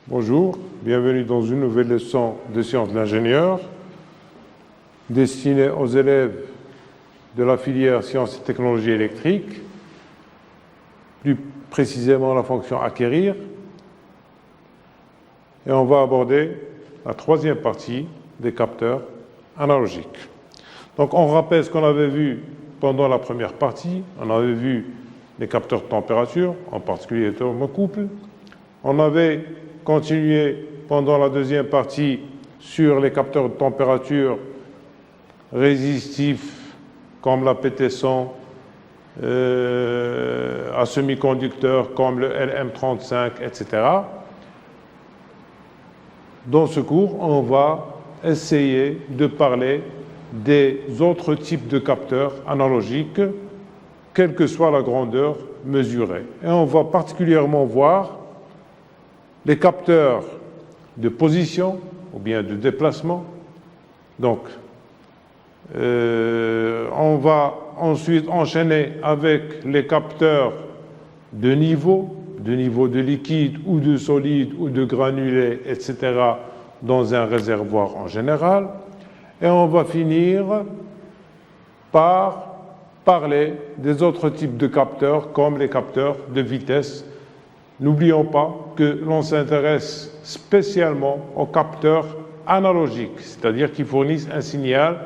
Bonjour, bienvenue dans une nouvelle leçon de sciences de l'ingénieur destinée aux élèves de la filière sciences et technologies électriques, plus précisément la fonction acquérir. Et on va aborder la troisième partie des capteurs analogiques. Donc on rappelle ce qu'on avait vu pendant la première partie. On avait vu les capteurs de température, en particulier les thermocouples. On avait continué pendant la deuxième partie sur les capteurs de température résistifs comme la PT100, à semi-conducteurs comme le LM35, etc. Dans ce cours, on va essayer de parler des autres types de capteurs analogiques, quelle que soit la grandeur mesurée. Et on va particulièrement voir les capteurs de position ou bien de déplacement. Donc, on va ensuite enchaîner avec les capteurs de niveau de liquide ou de solide ou de granulé, etc., dans un réservoir en général. Et on va finir par parler des autres types de capteurs, comme les capteurs de vitesse. N'oublions pas que l'on s'intéresse spécialement aux capteurs analogiques, c'est-à-dire qui fournissent un signal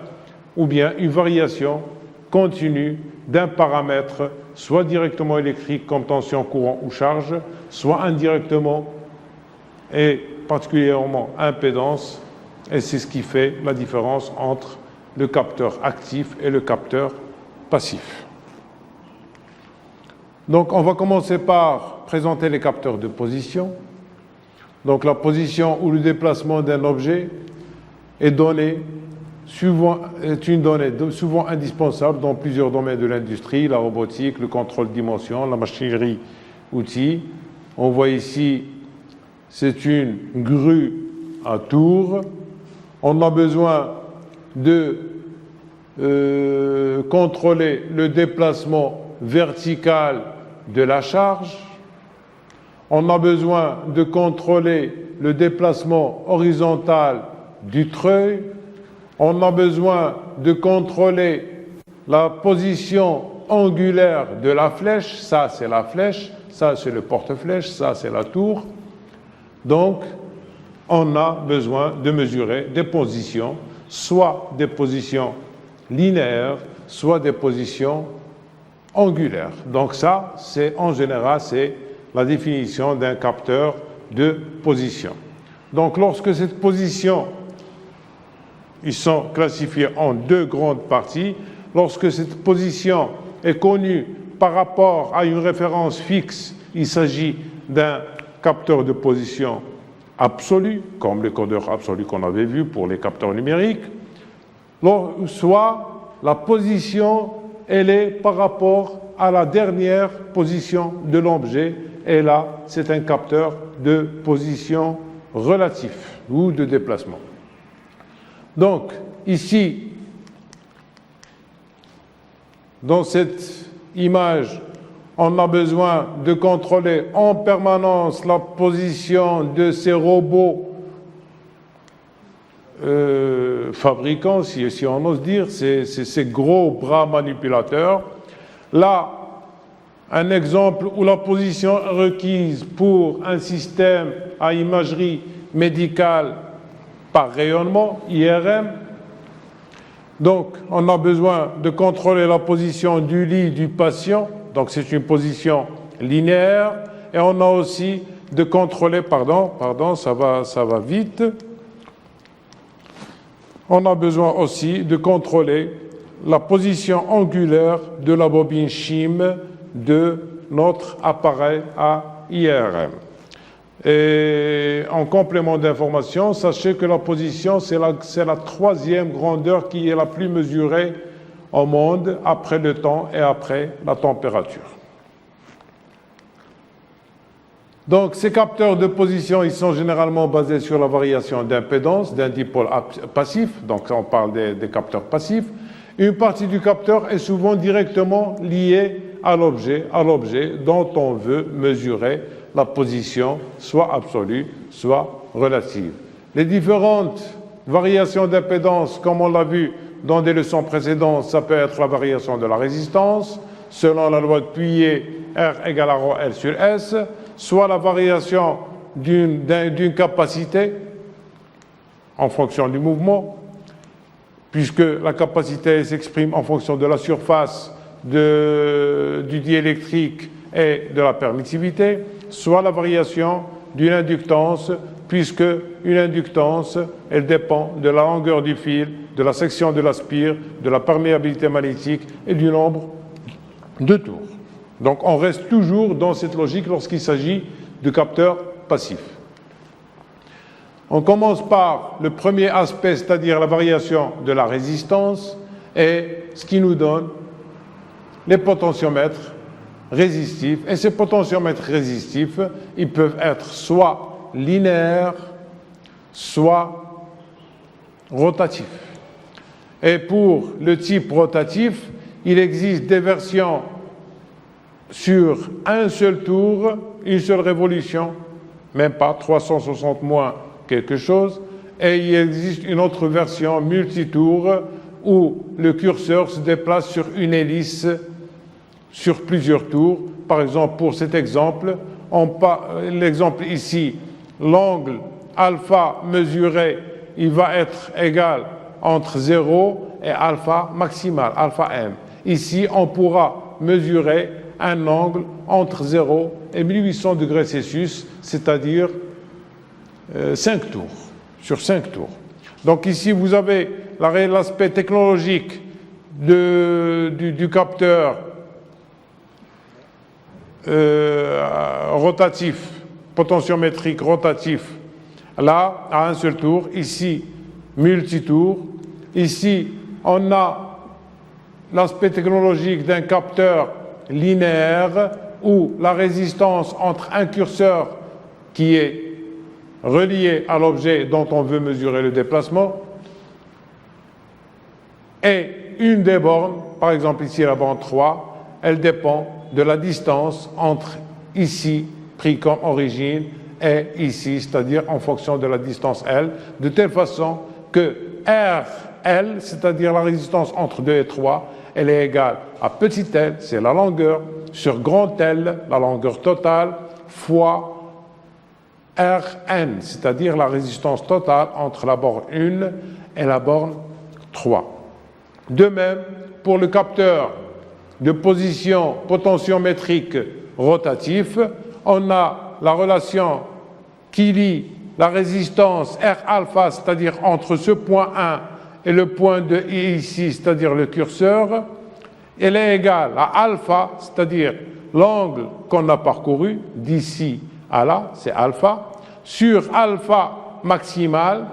ou bien une variation continue d'un paramètre, soit directement électrique comme tension, courant ou charge, soit indirectement et particulièrement impédance, et c'est ce qui fait la différence entre le capteur actif et le capteur passif. Donc on va commencer par présenter les capteurs de position. Donc la position ou le déplacement d'un objet est une donnée souvent indispensable dans plusieurs domaines de l'industrie, la robotique, le contrôle de dimension, la machinerie, outils. On voit ici, c'est une grue à tour. On a besoin de contrôler le déplacement vertical de la charge. On a besoin de contrôler le déplacement horizontal du treuil. On a besoin de contrôler la position angulaire de la flèche. Ça, c'est la flèche. Ça, c'est le porte-flèche. Ça, c'est la tour. Donc, on a besoin de mesurer des positions, soit des positions linéaires, soit des positions angulaires. Donc ça, c'est en général, c'est la définition d'un capteur de position. Donc lorsque cette position, ils sont classifiés en deux grandes parties, lorsque cette position est connue par rapport à une référence fixe, il s'agit d'un capteur de position absolu, comme le codeur absolu qu'on avait vu pour les capteurs numériques, soit la position, elle est par rapport à la dernière position de l'objet, et là, c'est un capteur de position relatif ou de déplacement. Donc, ici, dans cette image, on a besoin de contrôler en permanence la position de ces robots fabricants, si on ose dire, ces gros bras manipulateurs. Là, un exemple où la position requise pour un système à imagerie médicale par rayonnement, IRM. Donc, on a besoin de contrôler la position du lit du patient. Donc, c'est une position linéaire. Et on a aussi de contrôler, ça va vite. On a besoin aussi de contrôler la position angulaire de la bobine CHIM de notre appareil à IRM. Et en complément d'information, sachez que la position, c'est la troisième grandeur qui est la plus mesurée au monde après le temps et après la température. Donc, ces capteurs de position, ils sont généralement basés sur la variation d'impédance d'un dipôle passif. Donc, on parle des capteurs passifs. Une partie du capteur est souvent directement liée à l'objet dont on veut mesurer la position, soit absolue, soit relative. Les différentes variations d'impédance, comme on l'a vu dans des leçons précédentes, ça peut être la variation de la résistance, selon la loi de Puyer, R égale à rho L sur S, soit la variation d'une capacité en fonction du mouvement, puisque la capacité s'exprime en fonction de la surface du diélectrique et de la permittivité, soit la variation d'une inductance, puisque une inductance, elle dépend de la longueur du fil, de la section de la spire, de la perméabilité magnétique et du nombre de tours. Donc on reste toujours dans cette logique lorsqu'il s'agit de capteurs passifs. On commence par le premier aspect, c'est-à-dire la variation de la résistance, et ce qui nous donne les potentiomètres résistifs. Et ces potentiomètres résistifs, ils peuvent être soit linéaires, soit rotatifs. Et pour le type rotatif, il existe des versions sur un seul tour, une seule révolution, même pas 360 moins quelque chose, et il existe une autre version multitour où le curseur se déplace sur une hélice sur plusieurs tours. Par exemple, pour cet exemple, l'exemple ici, l'angle alpha mesuré, il va être égal entre 0 et alpha maximal, alpha m. Ici, on pourra mesurer un angle entre 0 et 1800 degrés Celsius, c'est-à-dire 5 tours, sur 5 tours. Donc ici, vous avez l'aspect technologique du capteur rotatif, potentiométrique rotatif, là, à un seul tour, ici, multitour. Ici, on a l'aspect technologique d'un capteur linéaire où la résistance entre un curseur qui est relié à l'objet dont on veut mesurer le déplacement et une des bornes, par exemple ici la borne 3, elle dépend de la distance entre ici, pris comme origine, et ici, c'est-à-dire en fonction de la distance L, de telle façon que RL, c'est-à-dire la résistance entre 2 et 3, elle est égale à petit l, c'est la longueur, sur grand L, la longueur totale, fois Rn, c'est-à-dire la résistance totale entre la borne 1 et la borne 3. De même, pour le capteur de position potentiométrique rotatif, on a la relation qui lie la résistance R alpha, c'est-à-dire entre ce point 1 et le point de ici, c'est-à-dire le curseur, elle est égale à alpha, c'est-à-dire l'angle qu'on a parcouru d'ici à là, c'est alpha, sur alpha maximal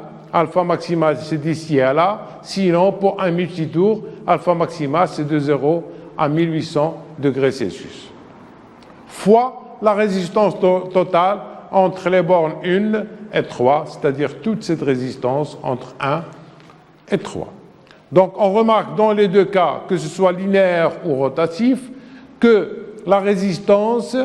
c'est d'ici à là, sinon pour un multitour, alpha maximal c'est de 0 à 1800 degrés Celsius, fois la résistance totale entre les bornes 1 et 3, c'est-à-dire toute cette résistance entre 1 et 3. Donc on remarque dans les deux cas, que ce soit linéaire ou rotatif, que la résistance,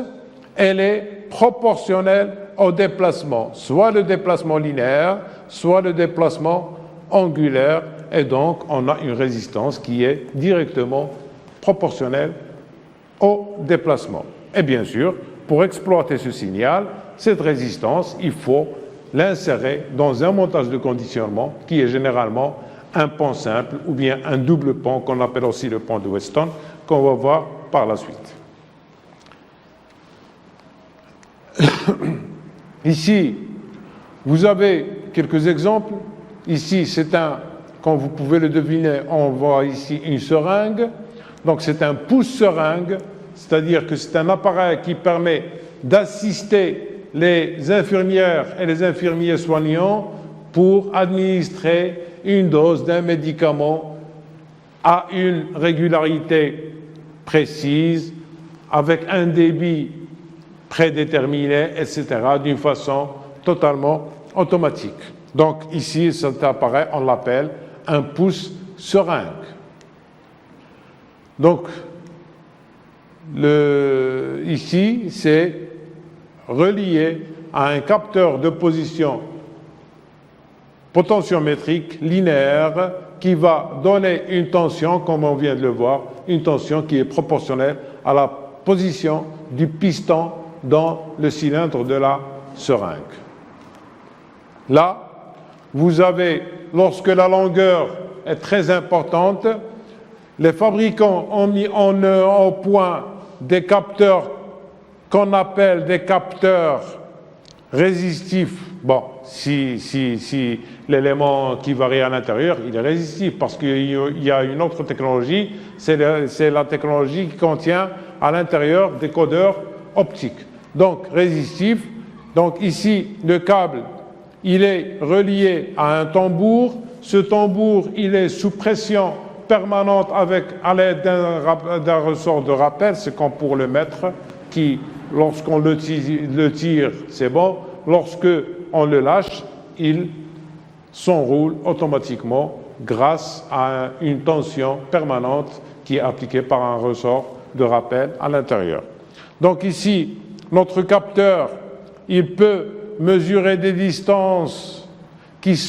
elle est proportionnelle au déplacement, soit le déplacement linéaire, soit le déplacement angulaire, et donc on a une résistance qui est directement proportionnelle au déplacement. Et bien sûr, pour exploiter ce signal, cette résistance, il faut l'insérer dans un montage de conditionnement qui est généralement un pont simple ou bien un double pont qu'on appelle aussi le pont de Weston, qu'on va voir par la suite. Ici, vous avez quelques exemples. Ici, c'est comme vous pouvez le deviner, on voit ici une seringue. Donc c'est un pouce-seringue, c'est-à-dire que c'est un appareil qui permet d'assister les infirmières et les infirmiers soignants pour administrer une dose d'un médicament à une régularité précise, avec un débit prédéterminé, etc., d'une façon totalement automatique. Donc ici, cet appareil, on l'appelle un pouce-seringue. Donc, ici, c'est relié à un capteur de position potentiométrique linéaire qui va donner une tension, comme on vient de le voir, une tension qui est proportionnelle à la position du piston dans le cylindre de la seringue. Là, vous avez, lorsque la longueur est très importante, les fabricants ont mis au point des capteurs qu'on appelle des capteurs résistifs. Bon, si l'élément qui varie à l'intérieur, il est résistif, parce qu'il y a une autre technologie, c'est la technologie qui contient à l'intérieur des codeurs optiques. Donc, résistif. Donc ici, le câble, il est relié à un tambour. Ce tambour, il est sous pression permanente à l'aide d'un ressort de rappel, c'est comme pour le mètre, qui, lorsqu'on le tire, c'est bon. Lorsque on le lâche, il s'enroule automatiquement grâce à une tension permanente qui est appliquée par un ressort de rappel à l'intérieur. Donc ici, notre capteur, il peut mesurer des distances qui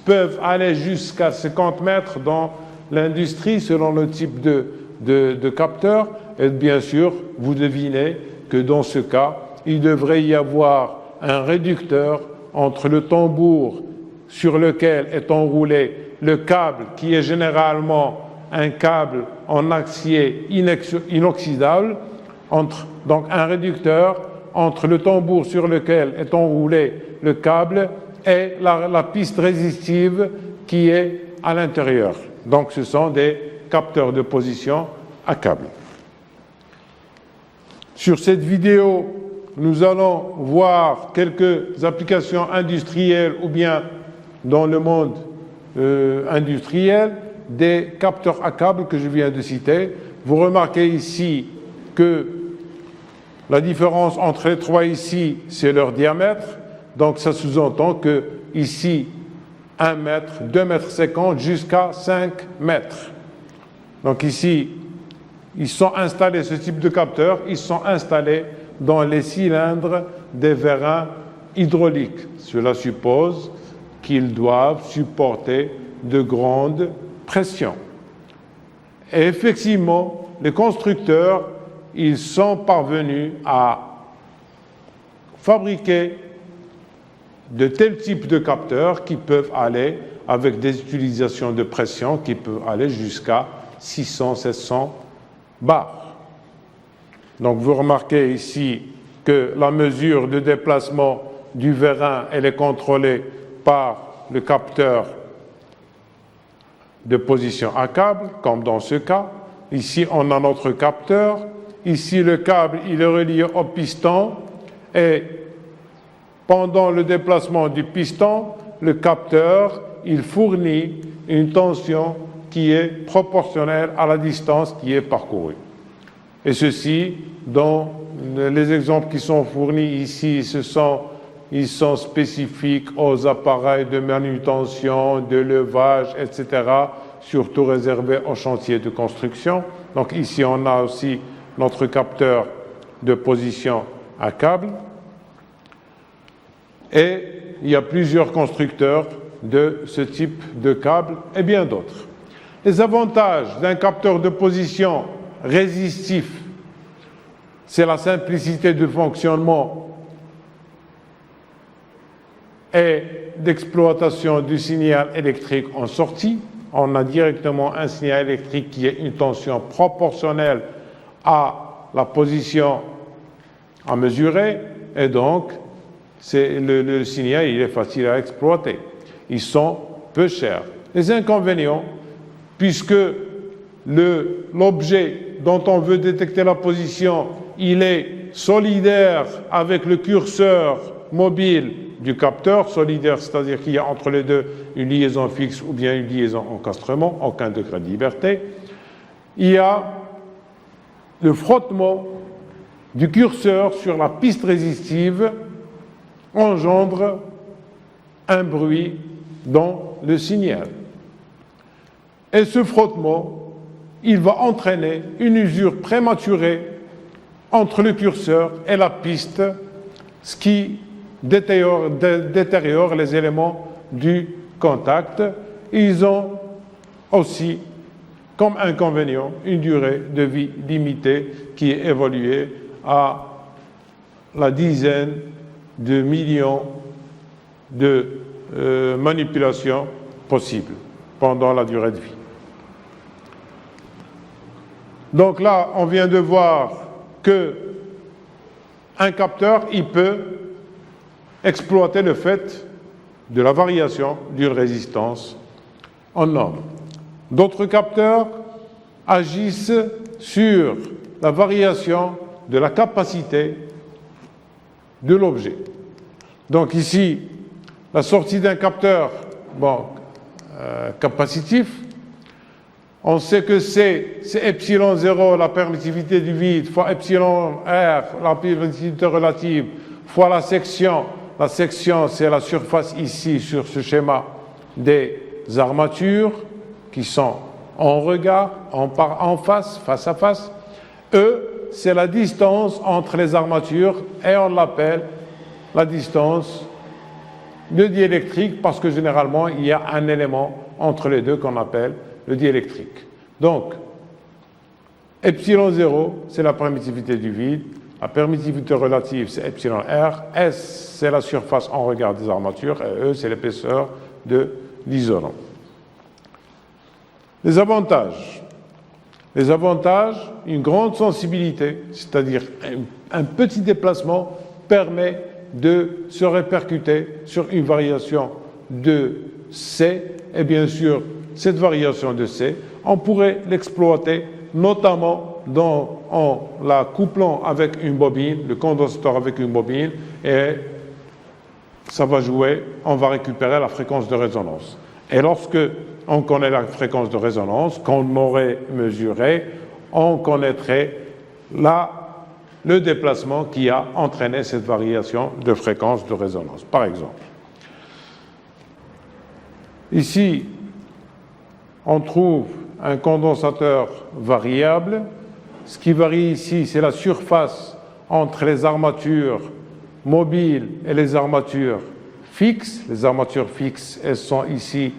peuvent aller jusqu'à 50 mètres dans l'industrie selon le type de capteur. Et bien sûr, vous devinez que dans ce cas, il devrait y avoir un réducteur entre le tambour sur lequel est enroulé le câble, qui est généralement un câble en acier inoxydable, donc un réducteur entre le tambour sur lequel est enroulé le câble et la piste résistive qui est à l'intérieur. Donc ce sont des capteurs de position à câble. Sur cette vidéo, nous allons voir quelques applications industrielles ou bien dans le monde industriel des capteurs à câble que je viens de citer. Vous remarquez ici que la différence entre les trois ici, c'est leur diamètre. Donc ça sous-entend que ici, 1 mètre, 2 mètres 50 jusqu'à 5 mètres. Donc ici, ils sont installés, ce type de capteurs, ils sont installés dans les cylindres des vérins hydrauliques. Cela suppose qu'ils doivent supporter de grandes pressions. Et effectivement, les constructeurs, ils sont parvenus à fabriquer de tels types de capteurs qui peuvent aller avec des utilisations de pression qui peuvent aller jusqu'à 600-700 bars. Donc vous remarquez ici que la mesure de déplacement du vérin, elle est contrôlée par le capteur de position à câble, comme dans ce cas. Ici, on a notre capteur. Ici, le câble, il est relié au piston. Et pendant le déplacement du piston, le capteur, il fournit une tension qui est proportionnelle à la distance qui est parcourue. Et ceci, dans les exemples qui sont fournis ici, ils sont spécifiques aux appareils de manutention, de levage, etc., surtout réservés aux chantiers de construction. Donc ici, on a aussi notre capteur de position à câble. Et il y a plusieurs constructeurs de ce type de câble et bien d'autres. Les avantages d'un capteur de position résistif, c'est la simplicité de fonctionnement et d'exploitation du signal électrique en sortie. On a directement un signal électrique qui a une tension proportionnelle à la position à mesurer, et donc le signal il est facile à exploiter. Ils sont peu chers. Les inconvénients, puisque l'objet dont on veut détecter la position, il est solidaire avec le curseur mobile du capteur, solidaire, c'est-à-dire qu'il y a entre les deux une liaison fixe ou bien une liaison encastrement, aucun degré de liberté. Il y a le frottement du curseur sur la piste résistive engendre un bruit dans le signal. Et ce frottement, il va entraîner une usure prématurée entre le curseur et la piste, ce qui détériore les éléments du contact. Ils ont aussi comme inconvénient une durée de vie limitée qui est évaluée à la dizaine de millions de manipulations possibles pendant la durée de vie. Donc là, on vient de voir que un capteur, il peut exploiter le fait de la variation d'une résistance en nombre. D'autres capteurs agissent sur la variation de la capacité de l'objet. Donc ici, la sortie d'un capteur capacitif, on sait que c'est epsilon 0, la permittivité du vide, fois epsilon R, la permittivité relative, fois la section. La section, c'est la surface ici, sur ce schéma, des armatures qui sont en regard, en face à face. E, c'est la distance entre les armatures et on l'appelle la distance de diélectrique parce que généralement, il y a un élément entre les deux qu'on appelle le diélectrique. Donc, epsilon 0, c'est la permittivité du vide. La permittivité relative, c'est epsilon R. S, c'est la surface en regard des armatures. Et E, c'est l'épaisseur de l'isolant. Les avantages. Les avantages, une grande sensibilité, c'est-à-dire un petit déplacement permet de se répercuter sur une variation de C. Et bien sûr, cette variation de C, on pourrait l'exploiter notamment en la couplant avec une bobine, le condensateur avec une bobine, et ça va jouer, on va récupérer la fréquence de résonance. Et lorsque on connaît la fréquence de résonance, qu'on aurait mesuré, on connaîtrait le déplacement qui a entraîné cette variation de fréquence de résonance, par exemple. Ici, on trouve un condensateur variable. Ce qui varie ici, c'est la surface entre les armatures mobiles et les armatures fixes. Les armatures fixes, elles sont ici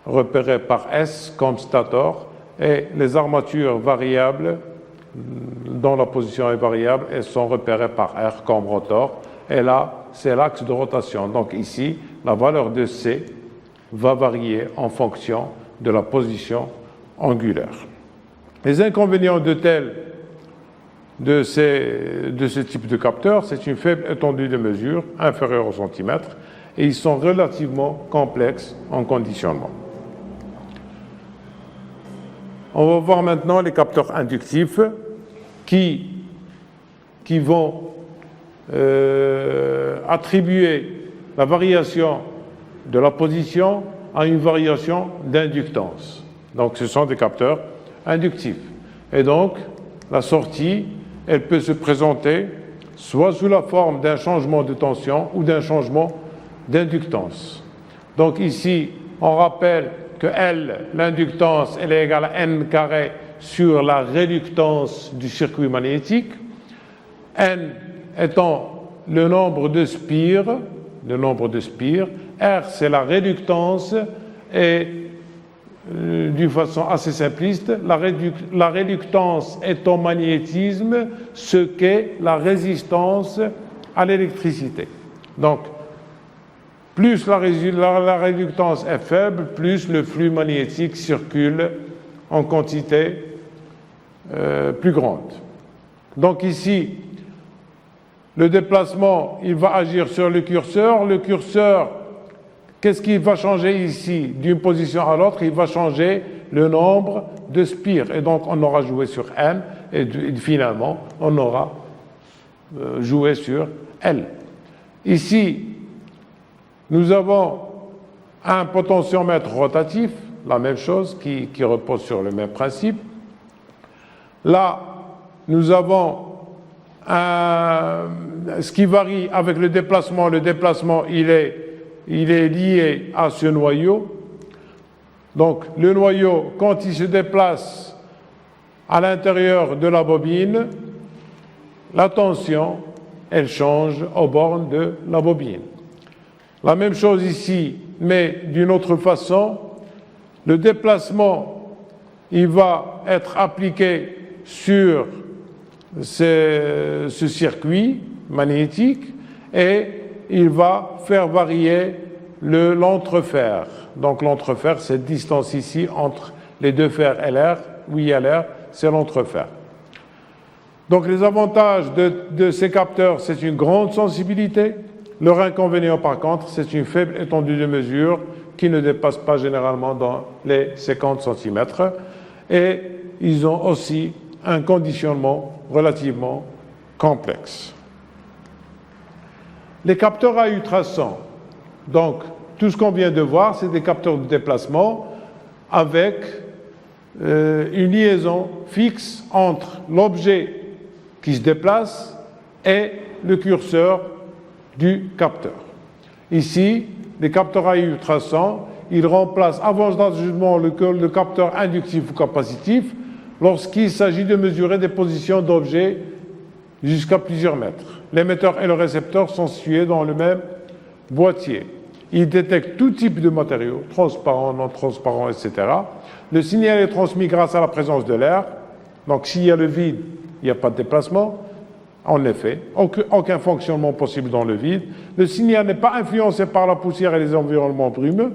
repérées par S comme stator, et les armatures variables, dont la position est variable, elles sont repérées par R comme rotor. Et là, c'est l'axe de rotation. Donc ici, la valeur de C va varier en fonction de la position angulaire. Les inconvénients de ce type de capteur, c'est une faible étendue de mesure, inférieure au centimètre, et ils sont relativement complexes en conditionnement. On va voir maintenant les capteurs inductifs qui vont attribuer la variation de la position à une variation d'inductance. Donc ce sont des capteurs inductifs. Et donc, la sortie, elle peut se présenter soit sous la forme d'un changement de tension ou d'un changement d'inductance. Donc ici, on rappelle que L, l'inductance, elle est égale à N carré sur la réductance du circuit magnétique. N étant le nombre de spires, R, c'est la réductance, et d'une façon assez simpliste, la réductance est au magnétisme ce qu'est la résistance à l'électricité. Donc, plus la réductance est faible, plus le flux magnétique circule en quantité plus grande. Donc ici, le déplacement, il va agir sur le curseur. Le curseur, qu'est-ce qui va changer ici d'une position à l'autre? Il va changer le nombre de spires. Et donc, on aura joué sur N, et finalement, on aura joué sur L. Ici, nous avons un potentiomètre rotatif, la même chose, qui repose sur le même principe. Là, nous avons ce qui varie avec le déplacement. Le déplacement, il est lié à ce noyau. Donc, le noyau, quand il se déplace à l'intérieur de la bobine, la tension elle change aux bornes de la bobine. La même chose ici, mais d'une autre façon. Le déplacement, il va être appliqué sur ce circuit magnétique et il va faire varier l'entrefer. Donc l'entrefer, cette distance ici entre les deux fers LR, oui LR, c'est l'entrefer. Donc les avantages de ces capteurs, c'est une grande sensibilité. Leur inconvénient par contre, c'est une faible étendue de mesure qui ne dépasse pas généralement dans les 50 cm. Et ils ont aussi un conditionnement relativement complexe. Les capteurs à ultrasons, donc tout ce qu'on vient de voir, c'est des capteurs de déplacement avec une liaison fixe entre l'objet qui se déplace et le curseur du capteur. Ici, les capteurs à ultrasons, ils remplacent avantageusement le capteur inductif ou capacitif lorsqu'il s'agit de mesurer des positions d'objets jusqu'à plusieurs mètres. L'émetteur et le récepteur sont situés dans le même boîtier. Ils détectent tout type de matériaux, transparents, non transparents, etc. Le signal est transmis grâce à la présence de l'air. Donc s'il y a le vide, il n'y a pas de déplacement. En effet, aucun fonctionnement possible dans le vide. Le signal n'est pas influencé par la poussière et les environnements brumeux.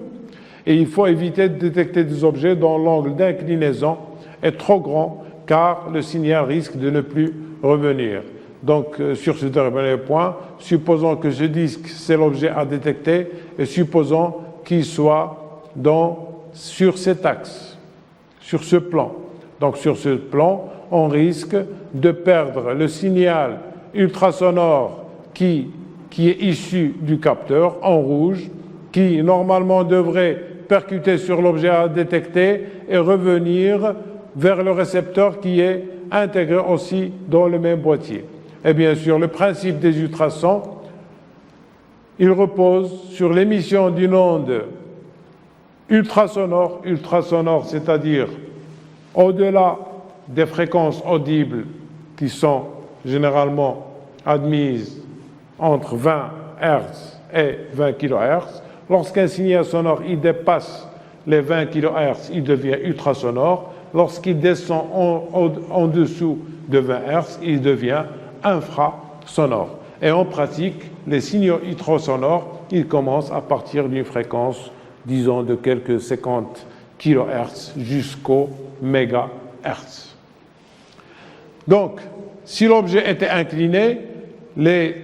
Et il faut éviter de détecter des objets dont l'angle d'inclinaison est trop grand, car le signal risque de ne plus revenir. Donc, sur ce dernier point, supposons que ce disque, c'est l'objet à détecter, et supposons qu'il soit sur cet axe, sur ce plan. Donc, sur ce plan, on risque de perdre le signal ultrasonore qui est issu du capteur en rouge, qui normalement devrait percuter sur l'objet à détecter et revenir vers le récepteur qui est intégré aussi dans le même boîtier. Et bien sûr, le principe des ultrasons, il repose sur l'émission d'une onde ultrasonore, c'est-à-dire au-delà des fréquences audibles qui sont généralement admises entre 20 Hz et 20 kHz. Lorsqu'un signal sonore il dépasse les 20 kHz, il devient ultrasonore. Lorsqu'il descend en dessous de 20 Hz, il devient infrasonore. Et en pratique, les signaux ultrasonores, ils commencent à partir d'une fréquence, disons, de quelques 50 kHz jusqu'au mégahertz. Donc, si l'objet était incliné, les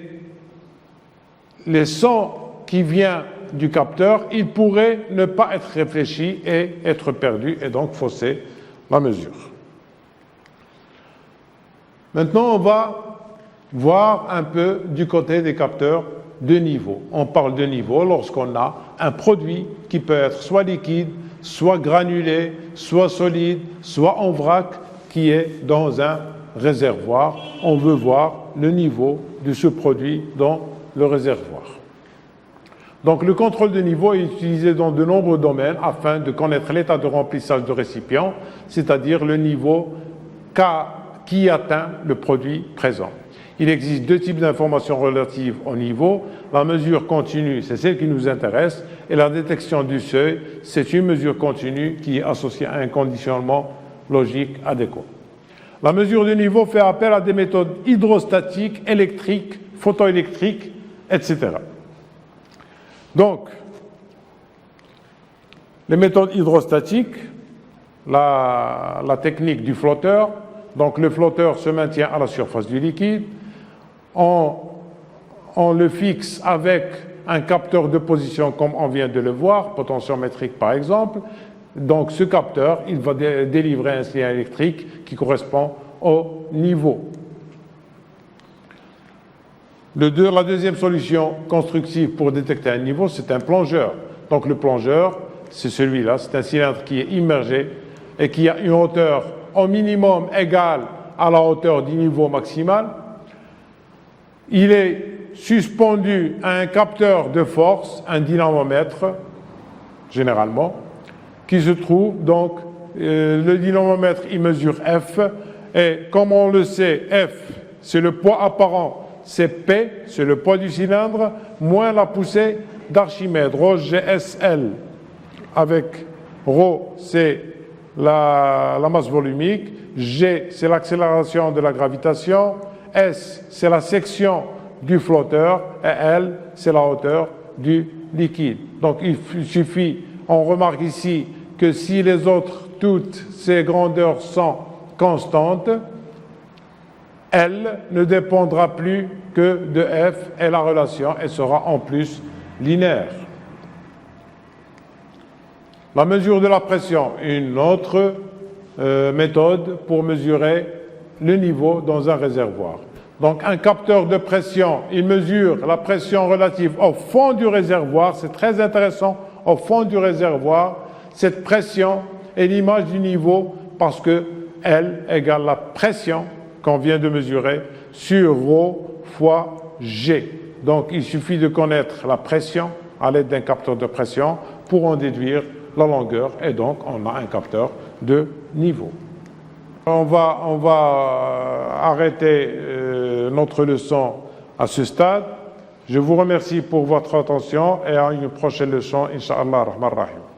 sons qui viennent du capteur, ils pourraient ne pas être réfléchis et être perdus et donc fausser la mesure. Maintenant, on va voir un peu du côté des capteurs de niveau. On parle de niveau lorsqu'on a un produit qui peut être soit liquide, soit granulé, soit solide, soit en vrac, qui est dans un réservoir. On veut voir le niveau de ce produit dans le réservoir. Donc le contrôle de niveau est utilisé dans de nombreux domaines afin de connaître l'état de remplissage de récipient, c'est-à-dire le niveau qui atteint le produit présent. Il existe deux types d'informations relatives au niveau. La mesure continue, c'est celle qui nous intéresse, et la détection du seuil, c'est une mesure continue qui est associée à un conditionnement logique adéquat. La mesure de niveau fait appel à des méthodes hydrostatiques, électriques, photoélectriques, etc. Donc, les méthodes hydrostatiques, la technique du flotteur, donc le flotteur se maintient à la surface du liquide, on le fixe avec un capteur de position comme on vient de le voir, potentiométrique par exemple. Donc ce capteur, il va délivrer un signal électrique qui correspond au niveau. La deuxième solution constructive pour détecter un niveau, c'est un plongeur. Donc le plongeur, c'est celui-là, c'est un cylindre qui est immergé et qui a une hauteur au minimum égale à la hauteur du niveau maximal. Il est suspendu à un capteur de force, un dynamomètre, généralement, qui se trouve donc, le dynamomètre, il mesure F, et comme on le sait, F, c'est le poids apparent, c'est P, c'est le poids du cylindre, moins la poussée d'Archimède, rho GSL, avec rho, c'est la masse volumique, G, c'est l'accélération de la gravitation, S, c'est la section du flotteur, et L, c'est la hauteur du liquide. Donc il suffit, on remarque ici que si les autres, toutes ces grandeurs sont constantes, L ne dépendra plus que de F et la relation, elle sera en plus linéaire. La mesure de la pression, une autre méthode pour mesurer le niveau dans un réservoir. Donc un capteur de pression, il mesure la pression relative au fond du réservoir, c'est très intéressant, au fond du réservoir, cette pression est l'image du niveau parce que L égale la pression qu'on vient de mesurer sur ρ fois G. Donc il suffit de connaître la pression à l'aide d'un capteur de pression pour en déduire la longueur et donc on a un capteur de niveau. On va arrêter notre leçon à ce stade. Je vous remercie pour votre attention et à une prochaine leçon, Inch'Allah Rahman Rahim.